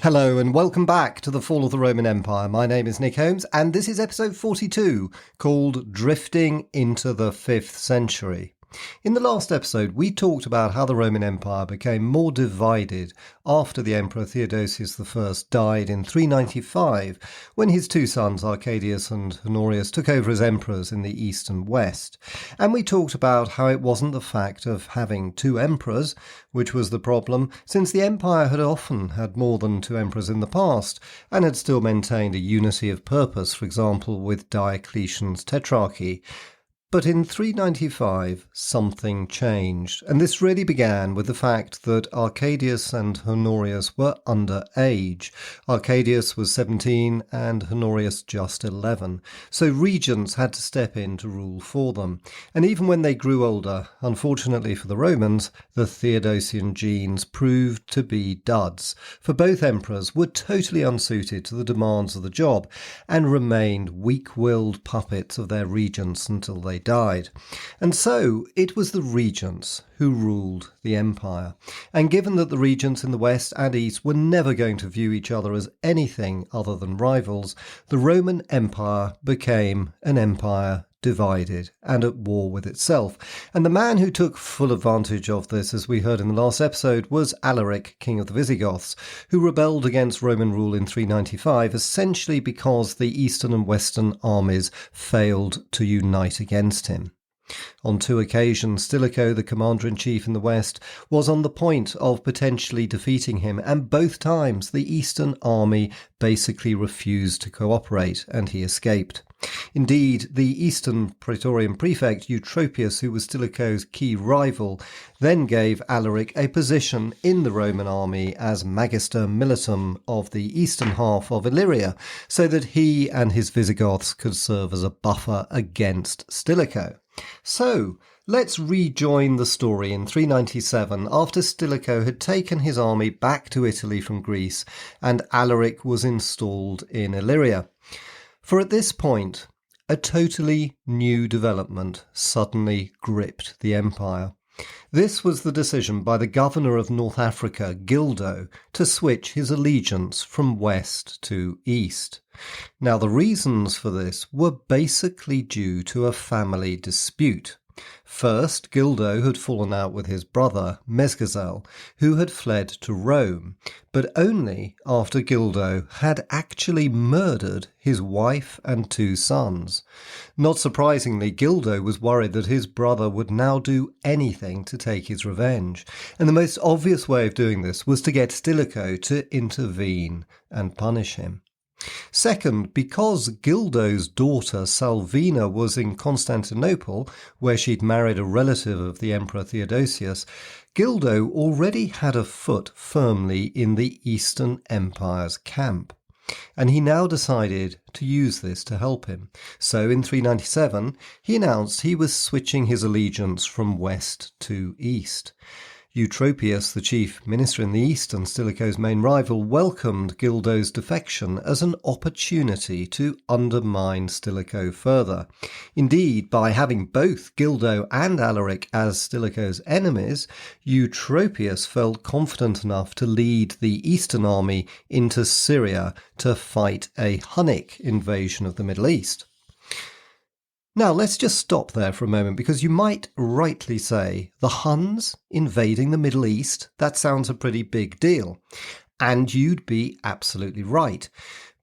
Hello and welcome back to the Fall of the Roman Empire. My name is Nick Holmes and this is episode 42 called Drifting into the 5th Century. In the last episode, we talked about how the Roman Empire became more divided after the Emperor Theodosius I died in 395, when his two sons, Arcadius and Honorius, took over as emperors in the east and west. And we talked about how it wasn't the fact of having two emperors, which was the problem, since the empire had often had more than two emperors in the past, and had still maintained a unity of purpose, for example, with Diocletian's tetrarchy. But in 395, something changed, and this really began with the fact that Arcadius and Honorius were underage. Arcadius was 17 and Honorius just 11, so regents had to step in to rule for them. And even when they grew older, unfortunately for the Romans, the Theodosian genes proved to be duds, for both emperors were totally unsuited to the demands of the job and remained weak-willed puppets of their regents until they died. And so it was the regents who ruled the empire. And given that the regents in the west and east were never going to view each other as anything other than rivals, the Roman Empire became an empire divided and at war with itself. And the man who took full advantage of this, as we heard in the last episode, was Alaric, king of the Visigoths, who rebelled against Roman rule in 395, essentially because the eastern and western armies failed to unite against him. On two occasions, Stilicho, the commander-in-chief in the west, was on the point of potentially defeating him, and both times the eastern army basically refused to cooperate, and he escaped. Indeed, the eastern praetorian prefect, Eutropius, who was Stilicho's key rival, then gave Alaric a position in the Roman army as Magister Militum of the eastern half of Illyria, so that he and his Visigoths could serve as a buffer against Stilicho. So, let's rejoin the story in 397 after Stilicho had taken his army back to Italy from Greece and Alaric was installed in Illyria. For at this point, a totally new development suddenly gripped the empire. This was the decision by the governor of North Africa, Gildo, to switch his allegiance from west to east. Now, the reasons for this were basically due to a family dispute. First, Gildo had fallen out with his brother, Mesgezel, who had fled to Rome, but only after Gildo had actually murdered his wife and two sons. Not surprisingly, Gildo was worried that his brother would now do anything to take his revenge, and the most obvious way of doing this was to get Stilicho to intervene and punish him. Second, because Gildo's daughter Salvina was in Constantinople, where she'd married a relative of the Emperor Theodosius, Gildo already had a foot firmly in the Eastern Empire's camp. And he now decided to use this to help him. So in 397, he announced he was switching his allegiance from west to east. Eutropius, the chief minister in the east and Stilicho's main rival, welcomed Gildo's defection as an opportunity to undermine Stilicho further. Indeed, by having both Gildo and Alaric as Stilicho's enemies, Eutropius felt confident enough to lead the eastern army into Syria to fight a Hunnic invasion of the Middle East. Now, let's just stop there for a moment, because you might rightly say, the Huns invading the Middle East? That sounds a pretty big deal. And you'd be absolutely right.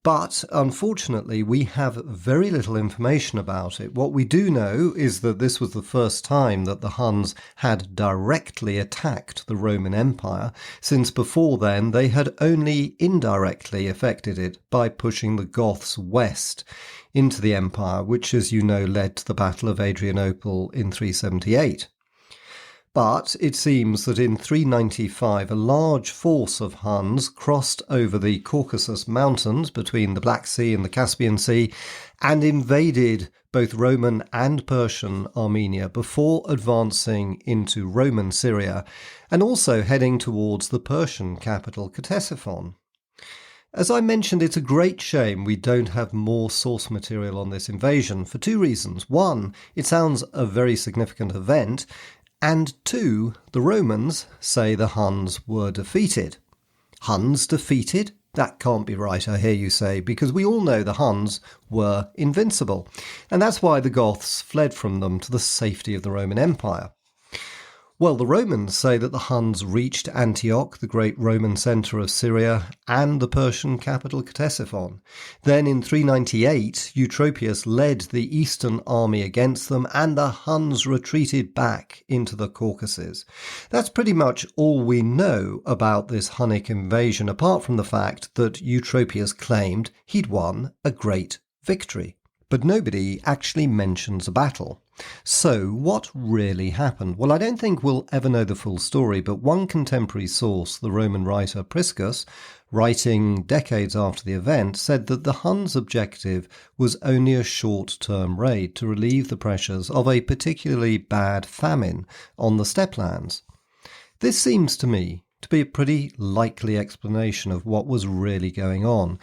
But unfortunately, we have very little information about it. What we do know is that this was the first time that the Huns had directly attacked the Roman Empire, since before then they had only indirectly affected it by pushing the Goths west into the empire, which, as you know, led to the Battle of Adrianople in 378. But it seems that in 395 a large force of Huns crossed over the Caucasus Mountains between the Black Sea and the Caspian Sea and invaded both Roman and Persian Armenia before advancing into Roman Syria and also heading towards the Persian capital Ctesiphon. As I mentioned, it's a great shame we don't have more source material on this invasion for two reasons. One, it sounds a very significant event, and two, the Romans say the Huns were defeated. Huns defeated? That can't be right, I hear you say, because we all know the Huns were invincible, and that's why the Goths fled from them to the safety of the Roman Empire. Well, the Romans say that the Huns reached Antioch, the great Roman centre of Syria, and the Persian capital Ctesiphon. Then in 398, Eutropius led the eastern army against them, and the Huns retreated back into the Caucasus. That's pretty much all we know about this Hunnic invasion, apart from the fact that Eutropius claimed he'd won a great victory. But nobody actually mentions a battle. So what really happened? Well, I don't think we'll ever know the full story, but one contemporary source, the Roman writer Priscus, writing decades after the event, said that the Huns' objective was only a short-term raid to relieve the pressures of a particularly bad famine on the steppe lands. This seems to me to be a pretty likely explanation of what was really going on.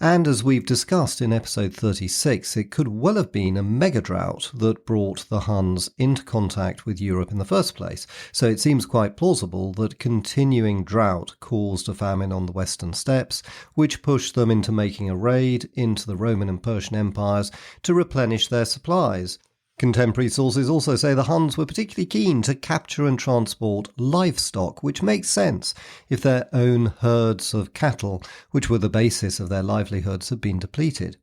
And as we've discussed in episode 36, it could well have been a mega drought that brought the Huns into contact with Europe in the first place. So it seems quite plausible that continuing drought caused a famine on the western steppes, which pushed them into making a raid into the Roman and Persian empires to replenish their supplies. Contemporary sources also say the Huns were particularly keen to capture and transport livestock, which makes sense if their own herds of cattle, which were the basis of their livelihoods, had been depleted.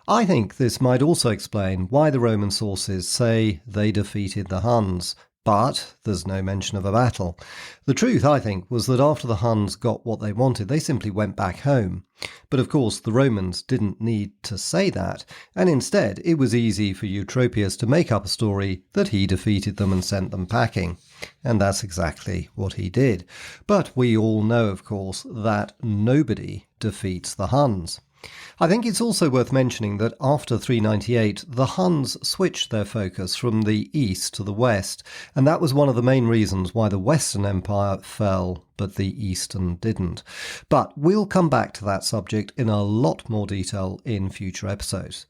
I think this might also explain why the Roman sources say they defeated the Huns, but there's no mention of a battle. The truth, I think, was that after the Huns got what they wanted, they simply went back home. But of course, the Romans didn't need to say that, and instead it was easy for Eutropius to make up a story that he defeated them and sent them packing. And that's exactly what he did. But we all know, of course, that nobody defeats the Huns. I think it's also worth mentioning that after 398, the Huns switched their focus from the east to the west, and that was one of the main reasons why the Western Empire fell, but the Eastern didn't. But we'll come back to that subject in a lot more detail in future episodes.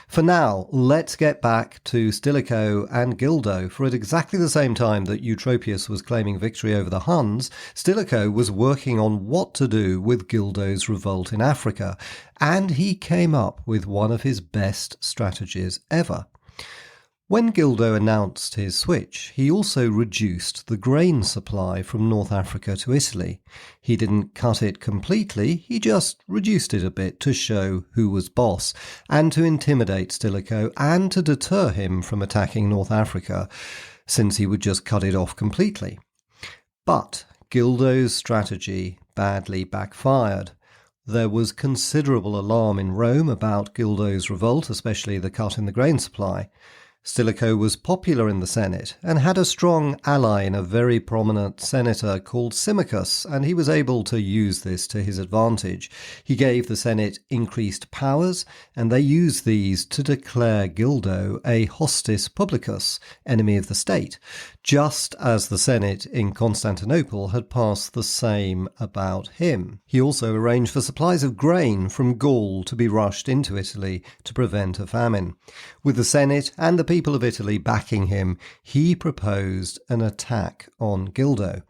For now, let's get back to Stilicho and Gildo, for at exactly the same time that Eutropius was claiming victory over the Huns, Stilicho was working on what to do with Gildo's revolt in Africa, and he came up with one of his best strategies ever. When Gildo announced his switch, he also reduced the grain supply from North Africa to Italy. He didn't cut it completely, he just reduced it a bit to show who was boss, and to intimidate Stilicho and to deter him from attacking North Africa, since he would just cut it off completely. But Gildo's strategy badly backfired. There was considerable alarm in Rome about Gildo's revolt, especially the cut in the grain supply. Stilicho was popular in the Senate and had a strong ally in a very prominent senator called Symmachus, and he was able to use this to his advantage. He gave the Senate increased powers, and they used these to declare Gildo a hostis publicus, enemy of the state, just as the Senate in Constantinople had passed the same about him. He also arranged for supplies of grain from Gaul to be rushed into Italy to prevent a famine. With the Senate and the people of Italy backing him, he proposed an attack on Gildo.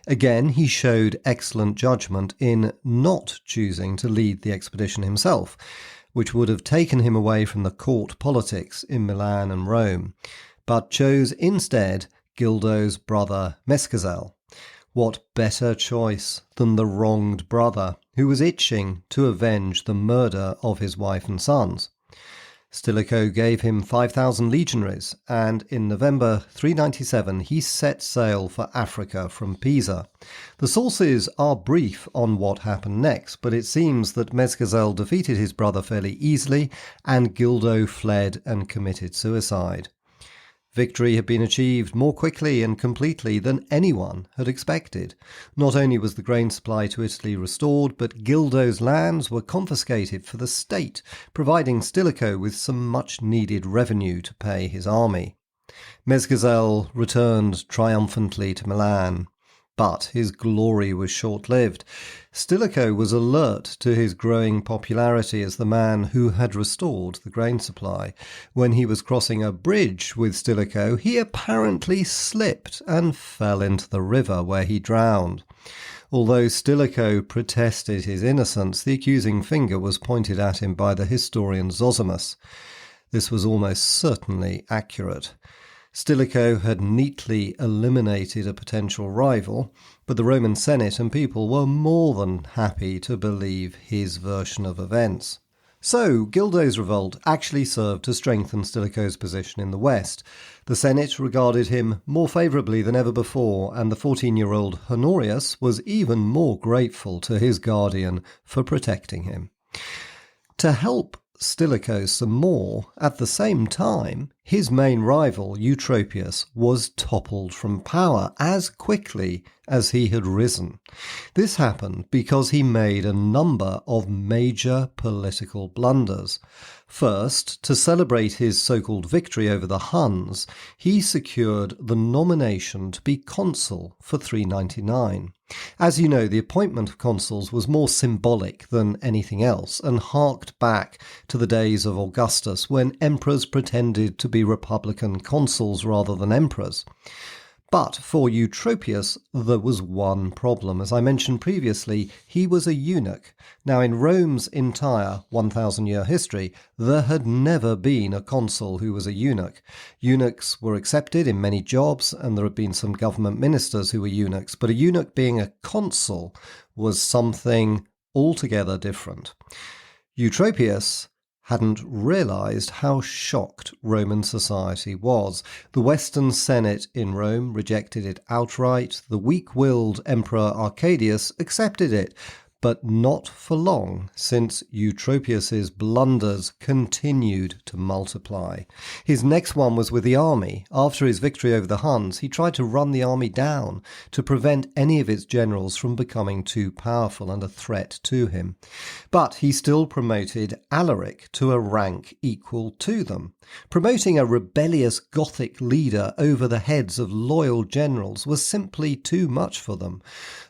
Again, he showed excellent judgment in not choosing to lead the expedition himself, which would have taken him away from the court politics in Milan and Rome, but chose instead Gildo's brother Mesgezel. What better choice than the wronged brother, who was itching to avenge the murder of his wife and sons? Stilicho gave him 5,000 legionaries, and in November 397 he set sail for Africa from Pisa. The sources are brief on what happened next, but it seems that Mesgezel defeated his brother fairly easily, and Gildo fled and committed suicide. Victory had been achieved more quickly and completely than anyone had expected. Not only was the grain supply to Italy restored, but Gildo's lands were confiscated for the state, providing Stilicho with some much-needed revenue to pay his army. Mesgezel returned triumphantly to Milan, but his glory was short-lived. Stilicho was alert to his growing popularity as the man who had restored the grain supply. When he was crossing a bridge with Stilicho, he apparently slipped and fell into the river, where he drowned. Although Stilicho protested his innocence, the accusing finger was pointed at him by the historian Zosimus. This was almost certainly accurate. Stilicho had neatly eliminated a potential rival, but the Roman Senate and people were more than happy to believe his version of events. So, Gildo's revolt actually served to strengthen Stilicho's position in the West. The Senate regarded him more favourably than ever before, and the 14-year-old Honorius was even more grateful to his guardian for protecting him. To help Stilicho some more, at the same time, his main rival, Eutropius, was toppled from power as quickly as he had risen. This happened because he made a number of major political blunders. First, to celebrate his so-called victory over the Huns, he secured the nomination to be consul for 399. As you know, the appointment of consuls was more symbolic than anything else and harked back to the days of Augustus when emperors pretended to be republican consuls rather than emperors. But for Eutropius, there was one problem. As I mentioned previously, he was a eunuch. Now, in Rome's entire 1,000-year history, there had never been a consul who was a eunuch. Eunuchs were accepted in many jobs, and there had been some government ministers who were eunuchs, but a eunuch being a consul was something altogether different. Eutropius hadn't realised how shocked Roman society was. The Western Senate in Rome rejected it outright. The weak-willed Emperor Arcadius accepted it, but not for long, since Eutropius's blunders continued to multiply. His next one was with the army. After his victory over the Huns, he tried to run the army down to prevent any of its generals from becoming too powerful and a threat to him. But he still promoted Alaric to a rank equal to them. Promoting a rebellious Gothic leader over the heads of loyal generals was simply too much for them.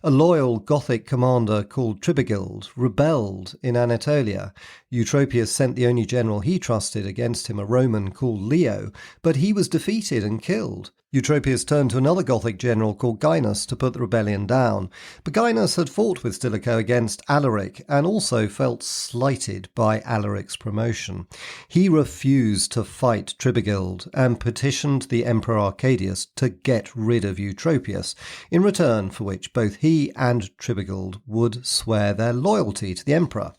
A loyal Gothic commander called Tribigild rebelled in Anatolia. Eutropius sent the only general he trusted against him, a Roman called Leo, but he was defeated and killed. Eutropius turned to another Gothic general called Gainas to put the rebellion down. But Gainas had fought with Stilicho against Alaric and also felt slighted by Alaric's promotion. He refused to fight Tribigild and petitioned the Emperor Arcadius to get rid of Eutropius, in return for which both he and Tribigild would swear their loyalty to the emperor.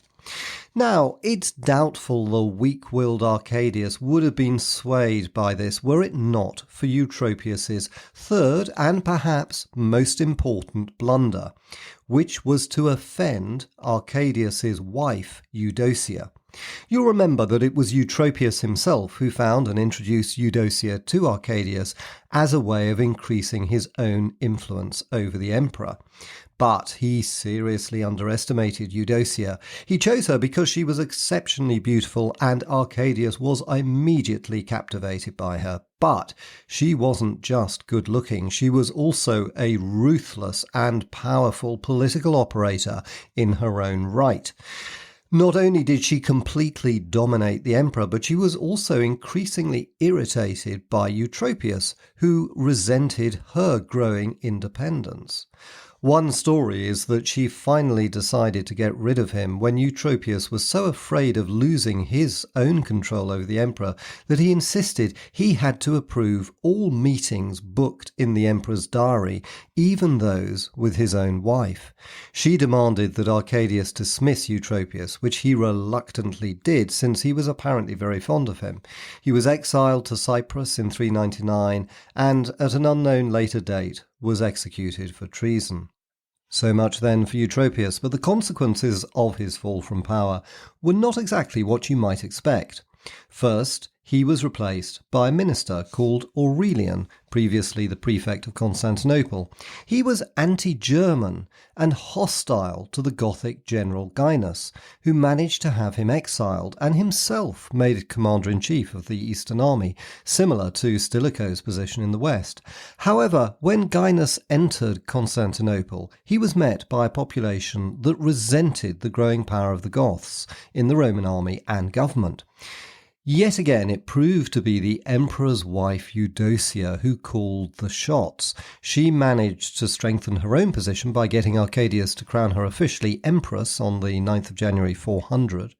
Now, it's doubtful the weak-willed Arcadius would have been swayed by this were it not for Eutropius's third and perhaps most important blunder, which was to offend Arcadius's wife, Eudocia. You'll remember that it was Eutropius himself who found and introduced Eudocia to Arcadius as a way of increasing his own influence over the emperor. But he seriously underestimated Eudocia. He chose her because she was exceptionally beautiful and Arcadius was immediately captivated by her. But she wasn't just good-looking, she was also a ruthless and powerful political operator in her own right. Not only did she completely dominate the emperor, but she was also increasingly irritated by Eutropius, who resented her growing independence. One story is that she finally decided to get rid of him when Eutropius was so afraid of losing his own control over the emperor that he insisted he had to approve all meetings booked in the emperor's diary, even those with his own wife. She demanded that Arcadius dismiss Eutropius, which he reluctantly did since he was apparently very fond of him. He was exiled to Cyprus in 399 and, at an unknown later date, was executed for treason. So much then for Eutropius, but the consequences of his fall from power were not exactly what you might expect. First, he was replaced by a minister called Aurelian, previously the prefect of Constantinople. He was anti-German and hostile to the Gothic general Gainas, who managed to have him exiled and himself made commander-in-chief of the Eastern Army, similar to Stilicho's position in the West. However, when Gainas entered Constantinople, he was met by a population that resented the growing power of the Goths in the Roman army and government. Yet again, it proved to be the emperor's wife Eudocia who called the shots. She managed to strengthen her own position by getting Arcadius to crown her officially empress on the 9th of January 400,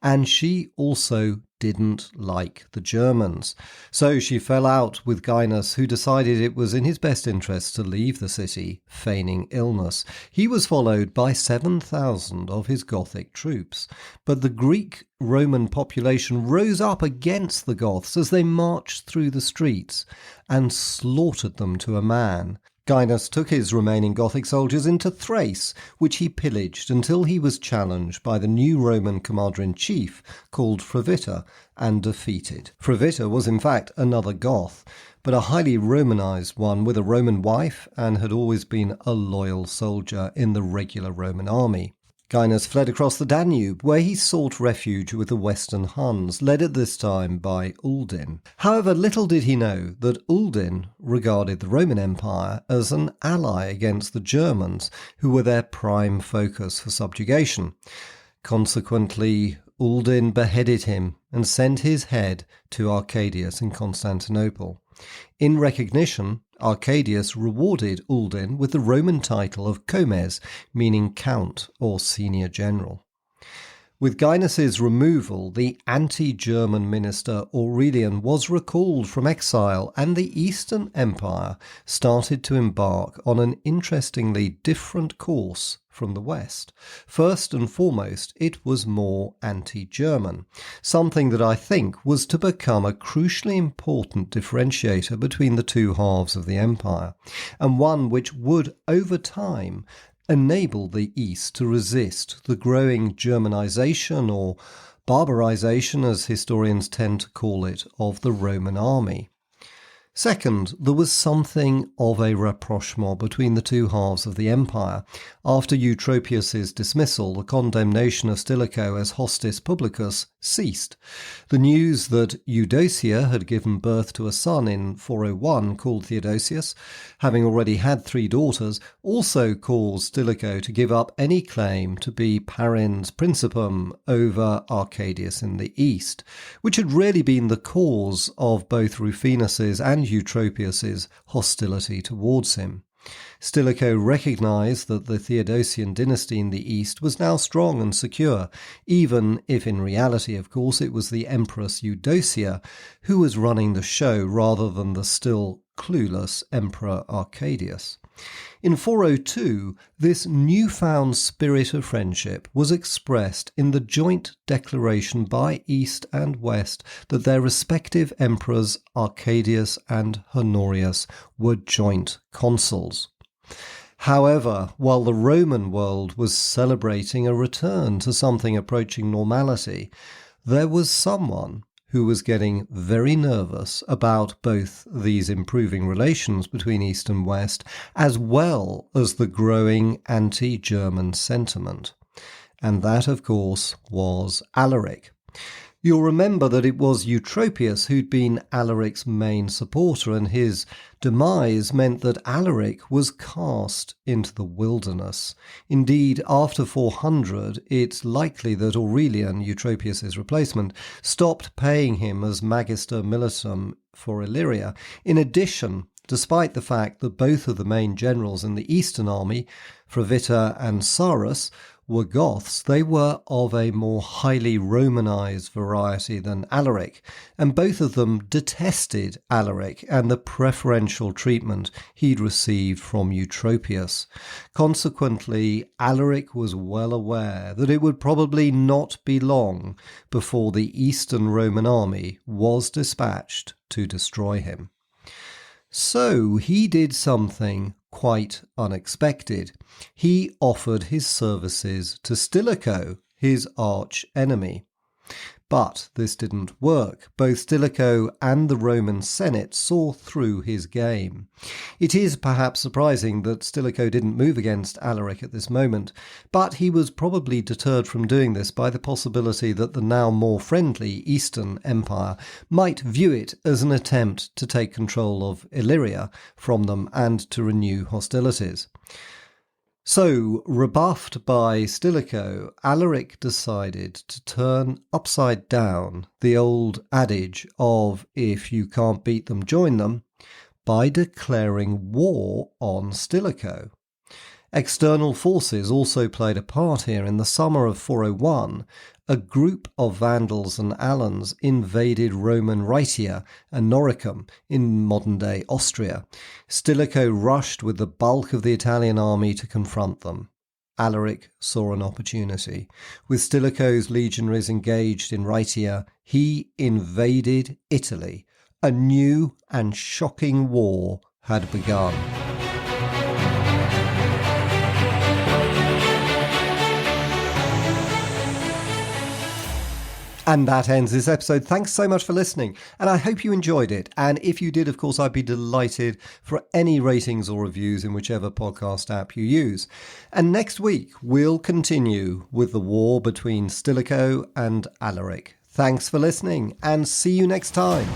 and she also didn't like the Germans. So she fell out with Gainas, who decided it was in his best interest to leave the city, feigning illness. He was followed by 7,000 of his Gothic troops, but the Greek-Roman population rose up against the Goths as they marched through the streets and slaughtered them to a man. Gainas took his remaining Gothic soldiers into Thrace, which he pillaged until he was challenged by the new Roman commander-in-chief called Fravitta and defeated. Fravitta was in fact another Goth, but a highly Romanized one with a Roman wife and had always been a loyal soldier in the regular Roman army. Gainas fled across the Danube, where he sought refuge with the Western Huns, led at this time by Uldin. However, little did he know that Uldin regarded the Roman Empire as an ally against the Germans, who were their prime focus for subjugation. Consequently, Uldin beheaded him and sent his head to Arcadius in Constantinople. In recognition, Arcadius rewarded Uldin with the Roman title of Comes, meaning count or senior general. With Gainas's removal, the anti-German minister Aurelian was recalled from exile, and the Eastern Empire started to embark on an interestingly different course from the West. First and foremost, it was more anti-German, something that I think was to become a crucially important differentiator between the two halves of the empire, and one which would, over time, enable the East to resist the growing Germanization, or barbarization as historians tend to call it, of the Roman army. Second, there was something of a rapprochement between the two halves of the empire. After Eutropius's dismissal, the condemnation of Stilicho as hostis publicus ceased. The news that Eudocia had given birth to a son in 401 called Theodosius, having already had 3 daughters, also caused Stilicho to give up any claim to be parens principum over Arcadius in the east, which had really been the cause of both Rufinus's and Eutropius's hostility towards him. Stilicho recognized that the Theodosian dynasty in the east was now strong and secure, even if in reality, of course, it was the Empress Eudocia who was running the show rather than the still clueless Emperor Arcadius. In 402, this newfound spirit of friendship was expressed in the joint declaration by East and West that their respective emperors Arcadius and Honorius were joint consuls. However, while the Roman world was celebrating a return to something approaching normality, there was someone who was getting very nervous about both these improving relations between East and West, as well as the growing anti-German sentiment. And that, of course, was Alaric. You'll remember that it was Eutropius who'd been Alaric's main supporter, and his demise meant that Alaric was cast into the wilderness. Indeed, after 400, it's likely that Aurelian, Eutropius's replacement, stopped paying him as magister militum for Illyria. In addition, despite the fact that both of the main generals in the Eastern army, Fravitta and Sarus, were Goths, they were of a more highly Romanized variety than Alaric, and both of them detested Alaric and the preferential treatment he'd received from Eutropius. Consequently, Alaric was well aware that it would probably not be long before the Eastern Roman army was dispatched to destroy him. So he did something quite unexpected. He offered his services to Stilicho, his arch enemy. But this didn't work. Both Stilicho and the Roman Senate saw through his game. It is perhaps surprising that Stilicho didn't move against Alaric at this moment, but he was probably deterred from doing this by the possibility that the now more friendly Eastern Empire might view it as an attempt to take control of Illyria from them and to renew hostilities. So, rebuffed by Stilicho, Alaric decided to turn upside down the old adage of if you can't beat them, join them, by declaring war on Stilicho. External forces also played a part here. In the summer of 401, a group of Vandals and Alans invaded Roman Rhaetia and Noricum in modern-day Austria. Stilicho rushed with the bulk of the Italian army to confront them. Alaric saw an opportunity. With Stilicho's legionaries engaged in Rhaetia, he invaded Italy. A new and shocking war had begun. And that ends this episode. Thanks so much for listening, and I hope you enjoyed it. And if you did, of course, I'd be delighted for any ratings or reviews in whichever podcast app you use. And next week, we'll continue with the war between Stilicho and Alaric. Thanks for listening, and see you next time.